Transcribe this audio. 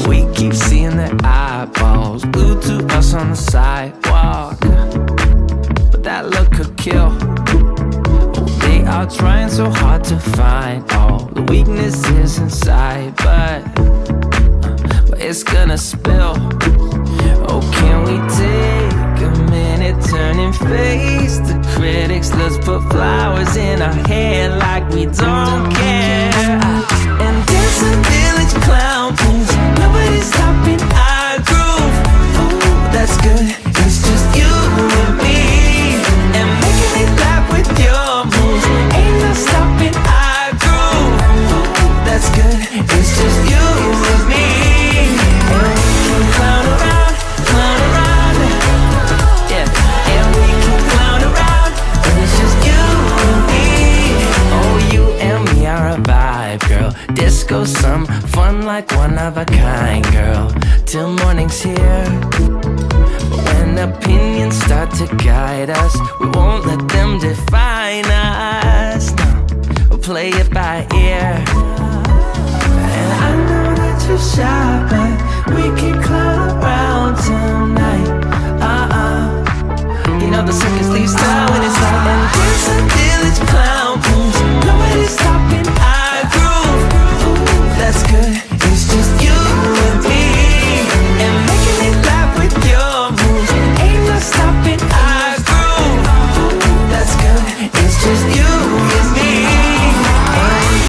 We keep seeing their eyeballs glued to us on the sidewalk, but that look could kill. Oh, they are trying so hard to find all the weaknesses inside, but it's gonna spill. Oh, can we take a minute, turn and face the critics? Let's put flowers in our hair like we don't care, and dance a village clown pose. Nobody's stopping our groove. Oh, that's good, it's just you and me, and making me laugh with your moves. Ain't no stopping our groove. Oh, that's good, it's just you and me, and we can clown around, yeah, and we can clown around, and it's just you and me. Oh, you and me are a vibe, girl. Disco, some fun like one of a kind, girl. Till morning's here. But when opinions start to guide us, we won't let them define us. No, we'll play it by ear. And I know that you're shy, but we can clown